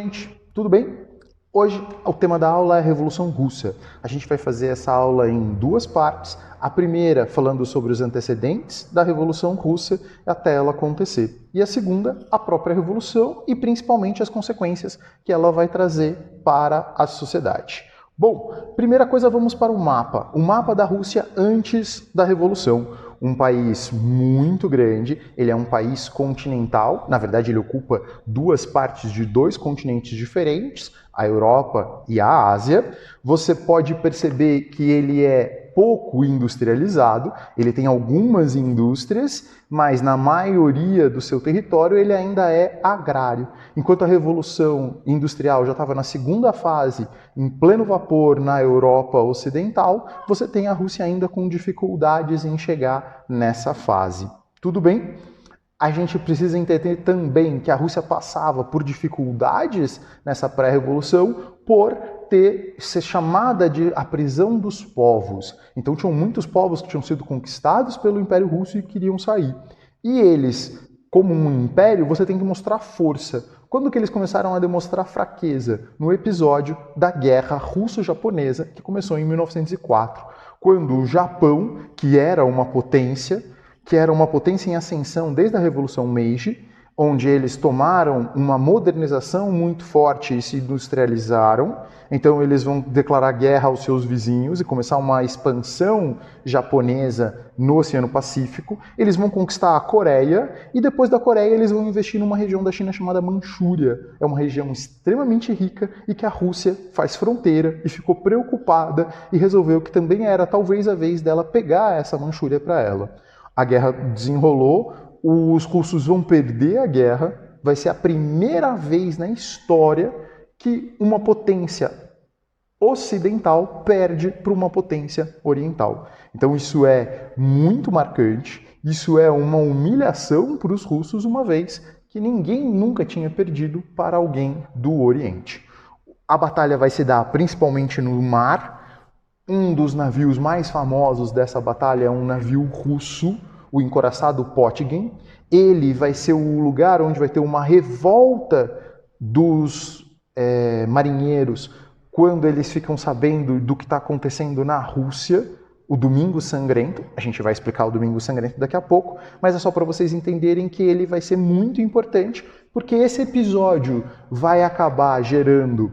Gente, tudo bem? Hoje o tema da aula é a Revolução Russa. A gente vai fazer essa aula em duas partes. A primeira falando sobre os antecedentes da Revolução Russa até ela acontecer. E a segunda, a própria Revolução e principalmente as consequências que ela vai trazer para a sociedade. Bom, primeira coisa, vamos para o mapa da Rússia antes da Revolução. Um país muito grande, ele é um país continental, na verdade ele ocupa duas partes de dois continentes diferentes, a Europa e a Ásia. Você pode perceber que ele é pouco industrializado, ele tem algumas indústrias, mas na maioria do seu território ele ainda é agrário. Enquanto a Revolução Industrial já estava na segunda fase, em pleno vapor na Europa Ocidental, você tem a Rússia ainda com dificuldades em chegar nessa fase. Tudo bem? A gente precisa entender também que a Rússia passava por dificuldades nessa pré-revolução por ser chamada de a prisão dos povos. Então tinham muitos povos que tinham sido conquistados pelo Império Russo e queriam sair. E eles, como um império, você tem que mostrar força. Quando que eles começaram a demonstrar fraqueza? No episódio da Guerra Russo-Japonesa, que começou em 1904, quando o Japão, que era uma potência em ascensão desde a Revolução Meiji, onde eles tomaram uma modernização muito forte e se industrializaram. Então eles vão declarar guerra aos seus vizinhos e começar uma expansão japonesa no Oceano Pacífico. Eles vão conquistar a Coreia e depois da Coreia eles vão investir numa região da China chamada Manchúria. É uma região extremamente rica e que a Rússia faz fronteira e ficou preocupada e resolveu que também era talvez a vez dela pegar essa Manchúria para ela. A guerra desenrolou, os russos vão perder a guerra, vai ser a primeira vez na história que uma potência ocidental perde para uma potência oriental. Então isso é muito marcante, isso é uma humilhação para os russos, uma vez que ninguém nunca tinha perdido para alguém do Oriente. A batalha vai se dar principalmente no mar. Um dos navios mais famosos dessa batalha é um navio russo, o encoraçado Potygin. Ele vai ser o lugar onde vai ter uma revolta dos marinheiros quando eles ficam sabendo do que está acontecendo na Rússia, o Domingo Sangrento. A gente vai explicar o Domingo Sangrento daqui a pouco, mas é só para vocês entenderem que ele vai ser muito importante, porque esse episódio vai acabar gerando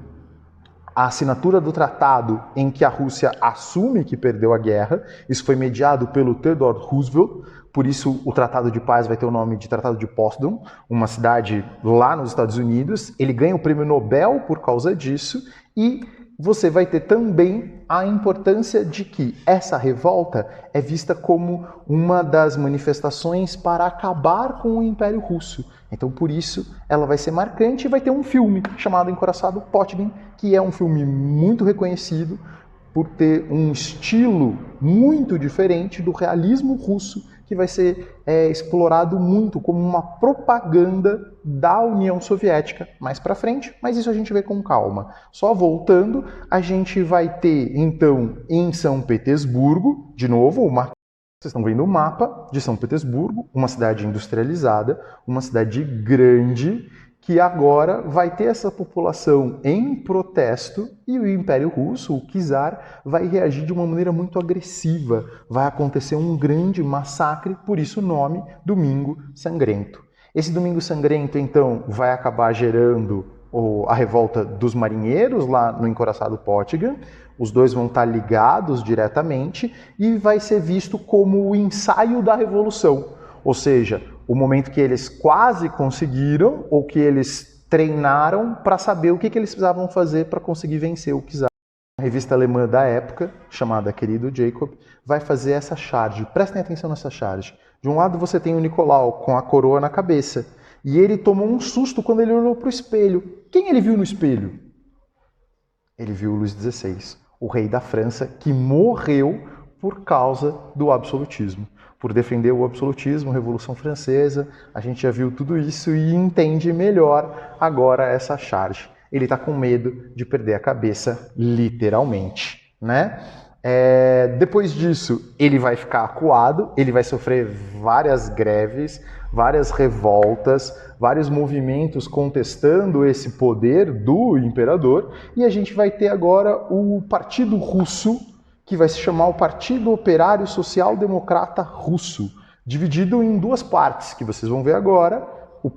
a assinatura do tratado em que a Rússia assume que perdeu a guerra. Isso foi mediado pelo Theodore Roosevelt, por isso o Tratado de Paz vai ter o nome de Tratado de Potsdam, uma cidade lá nos Estados Unidos. Ele ganha o prêmio Nobel por causa disso e você vai ter também a importância de que essa revolta é vista como uma das manifestações para acabar com o Império Russo. Então, por isso, ela vai ser marcante e vai ter um filme chamado Encoraçado Potygin, que é um filme muito reconhecido por ter um estilo muito diferente do realismo russo, que vai ser explorado muito como uma propaganda da União Soviética mais para frente, mas isso a gente vê com calma. Só voltando, a gente vai ter, então, em São Petersburgo, de novo, vocês estão vendo o mapa de São Petersburgo, uma cidade industrializada, uma cidade grande, que agora vai ter essa população em protesto e o Império Russo, o czar, vai reagir de uma maneira muito agressiva. Vai acontecer um grande massacre, por isso o nome Domingo Sangrento. Esse Domingo Sangrento, então, vai acabar gerando a revolta dos marinheiros lá no encoraçado Potygin. Os dois vão estar ligados diretamente e vai ser visto como o ensaio da revolução. Ou seja, o momento que eles quase conseguiram ou que eles treinaram para saber o que eles precisavam fazer para conseguir vencer o czar. A revista alemã da época, chamada Querido Jacob, vai fazer essa charge. Prestem atenção nessa charge. De um lado você tem o Nicolau com a coroa na cabeça. E ele tomou um susto quando ele olhou para o espelho. Quem ele viu no espelho? Ele viu Luís XVI, o rei da França, que morreu por causa do absolutismo. Por defender o absolutismo, a Revolução Francesa, a gente já viu tudo isso e entende melhor agora essa charge. Ele está com medo de perder a cabeça, literalmente, né? Depois disso, ele vai ficar acuado, ele vai sofrer várias greves, várias revoltas, vários movimentos contestando esse poder do imperador, e a gente vai ter agora o Partido Russo, que vai se chamar o Partido Operário Social Democrata Russo, dividido em duas partes, que vocês vão ver agora, os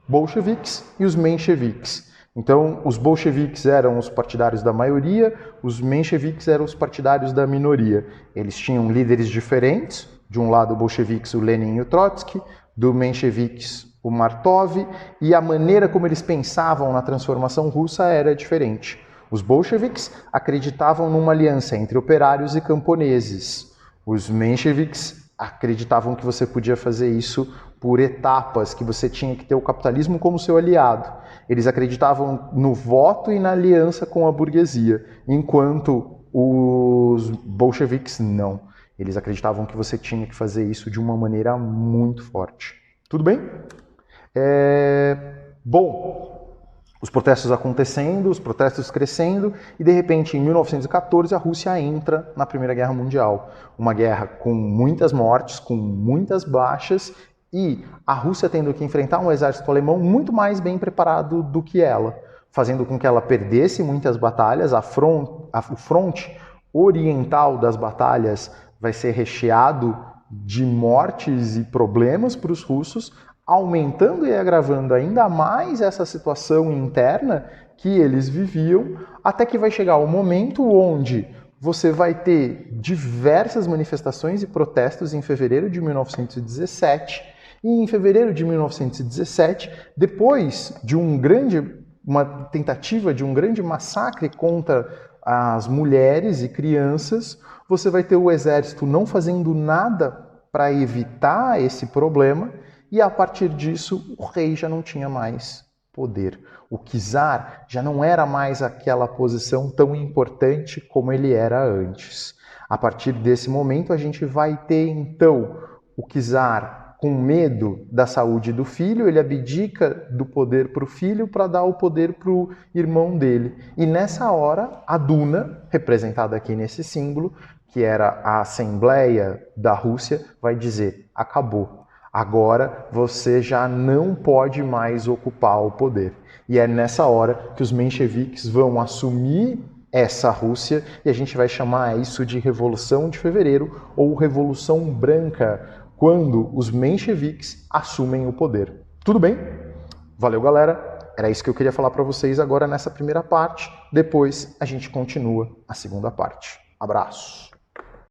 bolcheviques e os mencheviques. Então, os bolcheviques eram os partidários da maioria, os mencheviques eram os partidários da minoria. Eles tinham líderes diferentes, de um lado bolcheviques o Lenin e o Trotsky, do mencheviques o Martov, e a maneira como eles pensavam na transformação russa era diferente. Os bolcheviques acreditavam numa aliança entre operários e camponeses. Os mencheviques acreditavam que você podia fazer isso por etapas, que você tinha que ter o capitalismo como seu aliado. Eles acreditavam no voto e na aliança com a burguesia, enquanto os bolcheviques não. Eles acreditavam que você tinha que fazer isso de uma maneira muito forte. Tudo bem? Bom, os protestos acontecendo, os protestos crescendo, e de repente, em 1914, a Rússia entra na Primeira Guerra Mundial. Uma guerra com muitas mortes, com muitas baixas, e a Rússia tendo que enfrentar um exército alemão muito mais bem preparado do que ela, fazendo com que ela perdesse muitas batalhas. O fronte oriental das batalhas vai ser recheado de mortes e problemas para os russos, aumentando e agravando ainda mais essa situação interna que eles viviam, até que vai chegar o momento onde você vai ter diversas manifestações e protestos em fevereiro de 1917, e em fevereiro de 1917, depois de uma tentativa de um grande massacre contra as mulheres e crianças, você vai ter o exército não fazendo nada para evitar esse problema, e a partir disso o rei já não tinha mais poder. O czar já não era mais aquela posição tão importante como ele era antes. A partir desse momento a gente vai ter então o czar com medo da saúde do filho, ele abdica do poder para o filho para dar o poder para o irmão dele. E nessa hora, a Duma, representada aqui nesse símbolo, que era a Assembleia da Rússia, vai dizer: acabou. Agora você já não pode mais ocupar o poder. E é nessa hora que os mencheviques vão assumir essa Rússia, e a gente vai chamar isso de Revolução de Fevereiro ou Revolução Branca, quando os mencheviques assumem o poder. Tudo bem? Valeu, galera! Era isso que eu queria falar para vocês agora nessa primeira parte. Depois a gente continua a segunda parte. Abraço!